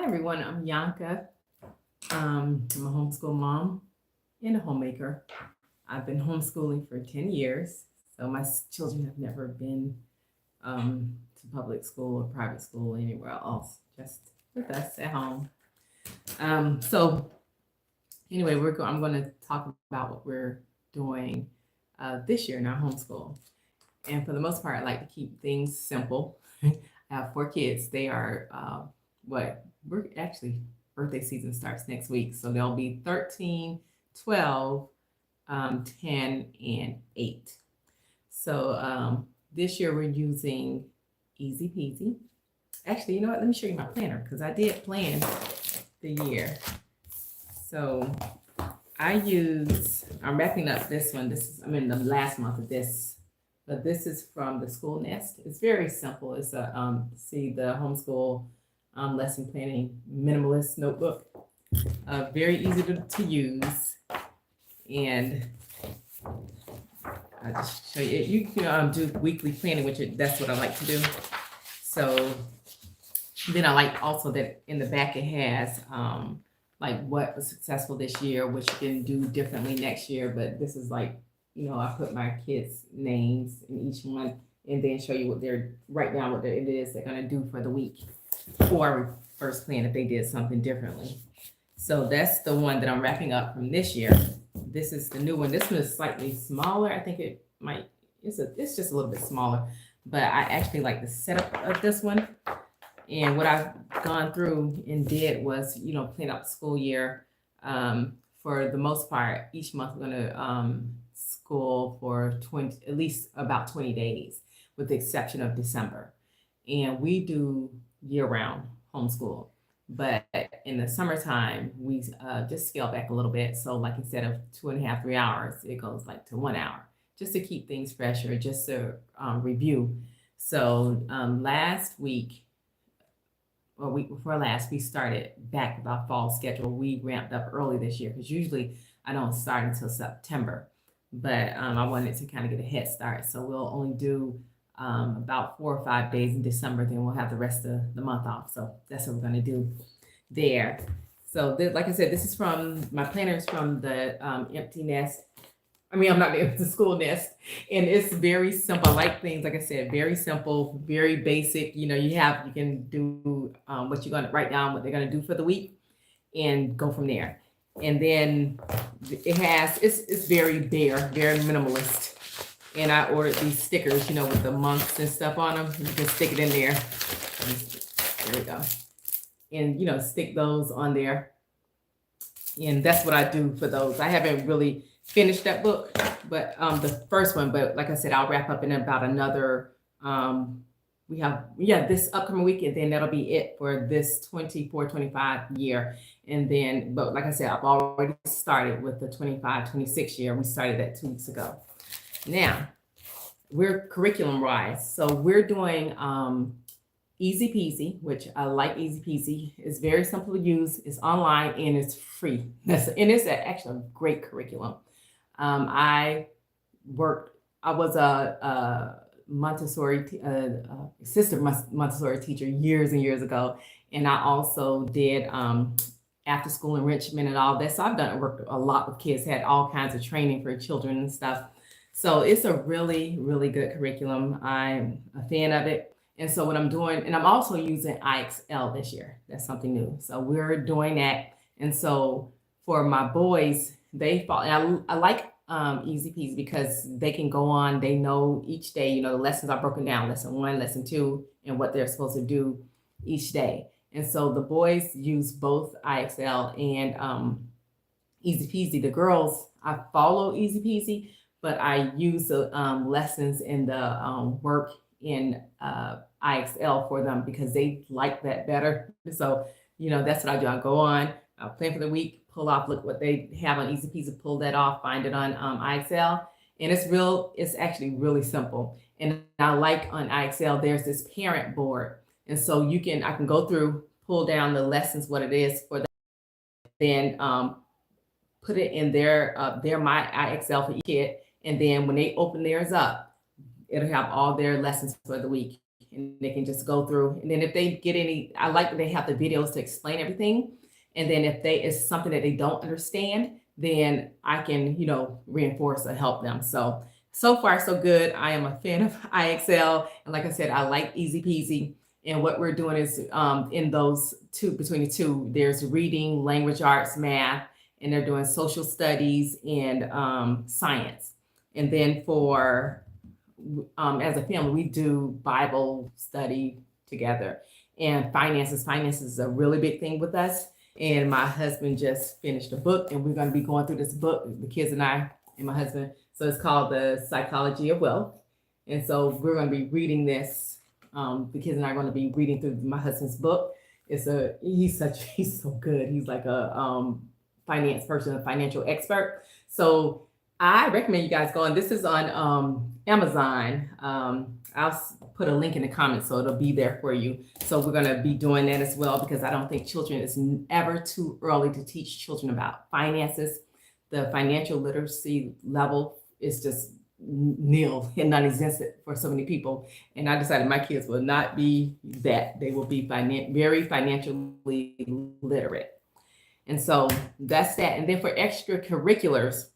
everyone, I'm Yanka. I'm a homeschool mom and a homemaker. I've been homeschooling for 10 years, so my children have never been to public school or private school anywhere else, just with us at home. So anyway, I'm going to talk about what we're doing this year in our homeschool. And for the most part, I like to keep things simple. I have 4 kids. They are what we're actually birthday season starts next week. So they'll be 13, 12, 10, and 8. So this year we're using Easy Peasy. Actually, you know what? Let me show you my planner because I did plan the year. So I'm wrapping up this one. I'm in the last month of this, but this is from the School Nest. It's very simple. It's see the homeschool lesson planning minimalist notebook. Very easy to use. And I'll just show you. You can do weekly planning, that's what I like to do. So then I like also that in the back it has like what was successful this year, which you can do differently next year. But this is like, I put my kids' names in each one and then show you write down what it is they're gonna do for the week or first plan if they did something differently. So that's the one that I'm wrapping up from this year. This is the new one. This one is slightly smaller. I think it's just a little bit smaller, but I actually like the setup of this one. And what I've gone through and did was, plan out the school year. For the most part, each month we're gonna school for at least about 20 days, with the exception of December. And we do year-round homeschool. But in the summertime, we just scale back a little bit. So like instead of 2.5, 3 hours, it goes like to 1 hour, just to keep things fresher, just to review. So last week, or week before last, we started back with our fall schedule. We ramped up early this year because usually I don't start until September. But I wanted to kind of get a head start. So we'll only do about 4 or 5 days in December, then we'll have the rest of the month off. So that's what we're going to do there. So like I said, this is from my planner is from the Empty Nest. I'm not the School Nest, and it's very simple. I like things, like I said, very simple, very basic. You can do what you're going to write down, what they're going to do for the week, and go from there. And then it's very bare, very minimalist. And I ordered these stickers, with the months and stuff on them. You can stick it in there. There we go. And, stick those on there. And that's what I do for those. I haven't really finished that book, but the first one. But like I said, I'll wrap up in about another, this upcoming week, and then that'll be it for this 24-25 year. And then, but like I said, I've already started with the 25-26 year. We started that 2 weeks ago. Now, we're curriculum-wise, so we're doing Easy Peasy, which I like Easy Peasy. It's very simple to use. It's online and it's free. And it's actually a great curriculum. I was a Montessori, assistant Montessori teacher years and years ago, and I also did after school enrichment and all that. So I've worked a lot with kids, had all kinds of training for children and stuff. So it's a really, really good curriculum. I'm a fan of it. And so what I'm doing, and I'm also using IXL this year. That's something new. So we're doing that. And so for my boys, they fall. And I like Easy Peasy because they can go on. They know each day, the lessons are broken down, lesson 1, lesson 2, and what they're supposed to do each day. And so the boys use both IXL and Easy Peasy. The girls, I follow Easy Peasy, but I use the lessons and the work in IXL for them because they like that better. So, that's what I do. I go on, I'll plan for the week, pull off, look what they have on Easy Peasy, pull that off, find it on IXL. And it's actually really simple. And I like on IXL, there's this parent board. And so I can go through, pull down the lessons, what it is for them, then put it in their my IXL for each kid. And then when they open theirs up, it'll have all their lessons for the week. and they can just go through. And then if they get any, I like that they have the videos to explain everything. And then if they it's something that they don't understand, then I can, reinforce or help them. So far so good. I am a fan of IXL, and like I said, I like Easy Peasy. And what we're doing is in those two, between the two, there's reading, language arts, math, and they're doing social studies and science. And then for as a family, we do Bible study together. And finances is a really big thing with us. And my husband just finished a book, and we're going to be going through this book, the kids and I and my husband. So it's called The Psychology of Wealth. And so we're going to be reading this. The kids and I are going to be reading through my husband's book. He's so good. He's like a finance person, a financial expert. So I recommend you guys go, and this is on Amazon. I'll put a link in the comments so it'll be there for you. So we're going to be doing that as well, because I don't think children, it's ever too early to teach children about finances. The financial literacy level is just nil and non-existent for so many people. And I decided my kids will not be that. They will be very financially literate. And so that's that. And then for extracurriculars,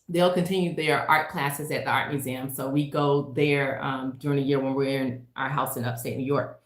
they'll continue their art classes at the art museum. So we go there during the year when we're in our house in upstate New York.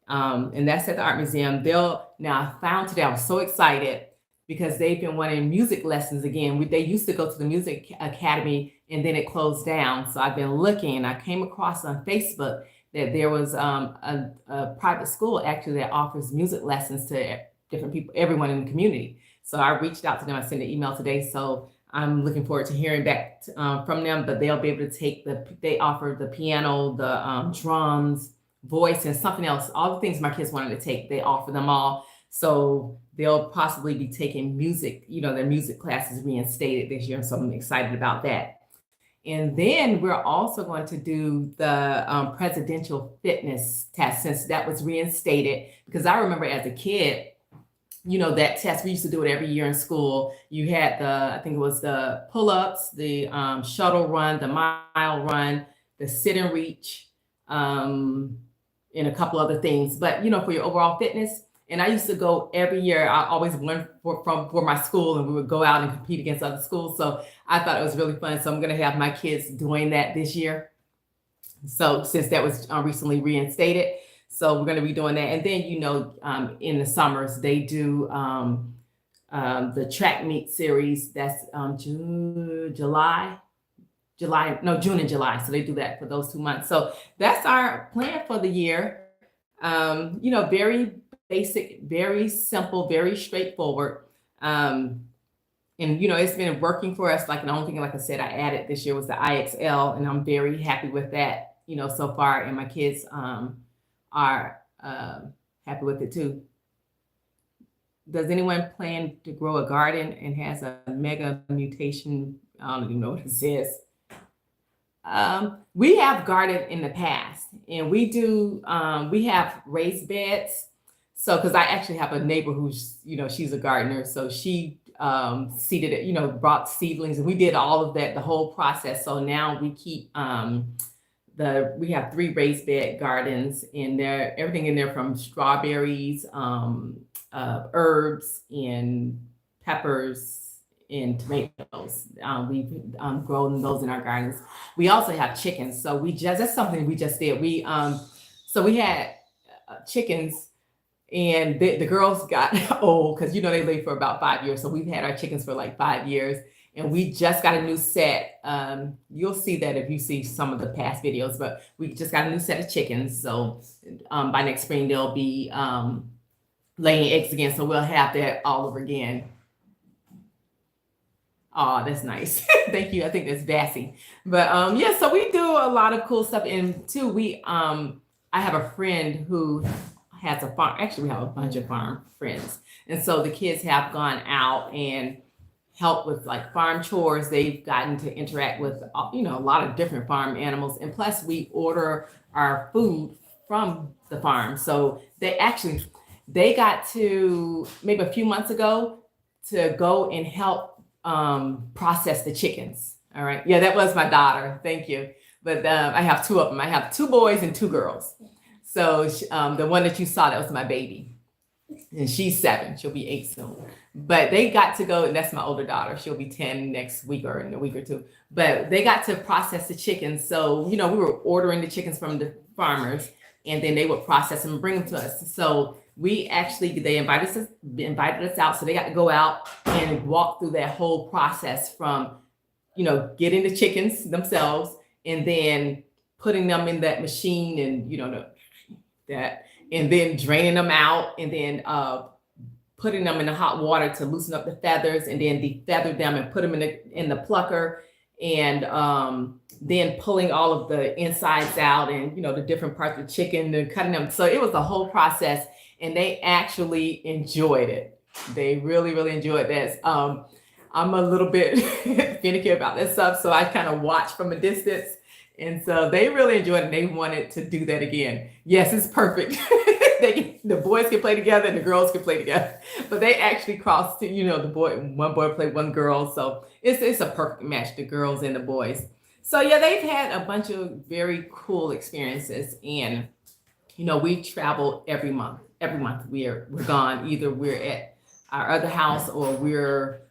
And that's at the art museum. Now I found today, I was so excited because they've been wanting music lessons again. They used to go to the music academy and then it closed down. So I've been looking, I came across on Facebook that there was a private school actually that offers music lessons to different people, everyone in the community. So I reached out to them, I sent an email today. So I'm looking forward to hearing back from them, but they'll be able to take they offer the piano, the drums, voice, and something else. All the things my kids wanted to take, they offer them all. So they'll possibly be taking music, their music classes reinstated this year. So I'm excited about that. And then we're also going to do the presidential fitness test, since that was reinstated, because I remember as a kid, that test, we used to do it every year in school. You had I think it was the pull-ups, the shuttle run, the mile run, the sit and reach, and a couple other things. But, for your overall fitness. And I used to go every year. I always went for my school, and we would go out and compete against other schools. So I thought it was really fun. So I'm going to have my kids doing that this year. So since that was recently reinstated. So we're going to be doing that. And then, in the summers, they do the track meet series. That's June and July. So they do that for those 2 months. So that's our plan for the year. Very basic, very simple, very straightforward. And, it's been working for us. Like, the only thing, like I said, I added this year was the IXL, and I'm very happy with that, so far. And my kids, are happy with it too. Does anyone plan to grow a garden and has a mega mutation? I don't even know what it says. We have gardened in the past, and we have raised beds. So, because I actually have a neighbor who's, she's a gardener. So she seeded it, brought seedlings, and we did all of that, the whole process. So now we keep we have 3 raised bed gardens in there, everything in there from strawberries, herbs and peppers and tomatoes. We've grown those in our gardens. We also have chickens. So that's something we just did. So we had chickens, and the girls got old because, they live for about 5 years. So we've had our chickens for like 5 years. And we just got a new set. You'll see that if you see some of the past videos, but we just got a new set of chickens. So by next spring, they'll be laying eggs again. So we'll have that all over again. Oh, that's nice. Thank you. I think that's Bassy. But so we do a lot of cool stuff. And too, I have a friend who has a farm. Actually, we have a bunch of farm friends. And so the kids have gone out and help with like farm chores. They've gotten to interact with, a lot of different farm animals. And plus we order our food from the farm. So they got to, maybe a few months ago, to go and help process the chickens. All right. Yeah, that was my daughter. Thank you. But I have 2 of them. I have 2 boys and 2 girls. So the one that you saw, that was my baby. And she's 7. She'll be 8 soon. But they got to go, and that's my older daughter. She'll be 10 next week or in a week or two. But they got to process the chickens. So, we were ordering the chickens from the farmers, and then they would process them and bring them to us. So they invited us out. So they got to go out and walk through that whole process from, getting the chickens themselves and then putting them in that machine and, and then draining them out and then putting them in the hot water to loosen up the feathers and then defeather them and put them in the plucker and then pulling all of the insides out and, the different parts of the chicken and cutting them. So it was a whole process and they actually enjoyed it. They really, really enjoyed this. I'm a little bit finicky about this stuff, so I kind of watch from a distance. And so they really enjoyed it and they wanted to do that again. Yes, it's perfect. The boys can play together and the girls can play together. But they actually crossed to, one boy played one girl. So it's a perfect match, the girls and the boys. So yeah, they've had a bunch of very cool experiences. And, we travel every month. Every month we're gone. Either we're at our other house or we're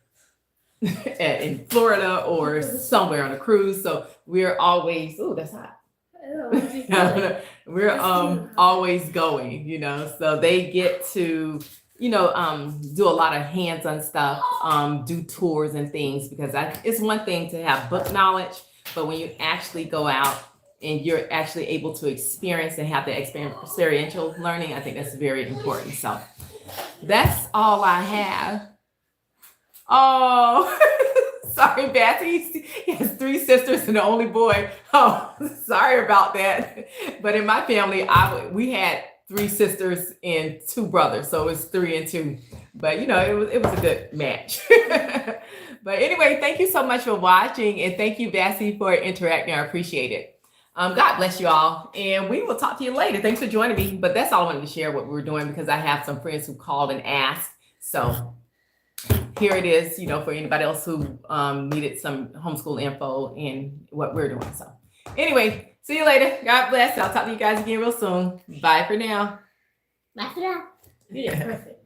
in Florida or somewhere on a cruise. So we're always, that's hot. We're always going, so they get to, do a lot of hands-on stuff, do tours and things, because it's one thing to have book knowledge, but when you actually go out and you're actually able to experience and have the experiential learning, I think that's very important. So that's all I have. Oh, sorry, Bessie. He has 3 sisters and the only boy. Oh, sorry about that. But in my family, we had 3 sisters and 2 brothers, so it's 3 and 2. But it was a good match. But anyway, thank you so much for watching, and thank you, Bessie, for interacting. I appreciate it. God bless you all, and we will talk to you later. Thanks for joining me. But that's all I wanted to share what we were doing because I have some friends who called and asked. So here it is, for anybody else who needed some homeschool info and what we're doing. So anyway, see you later. God bless. I'll talk to you guys again real soon. Bye for now. Bye for now. You did perfect.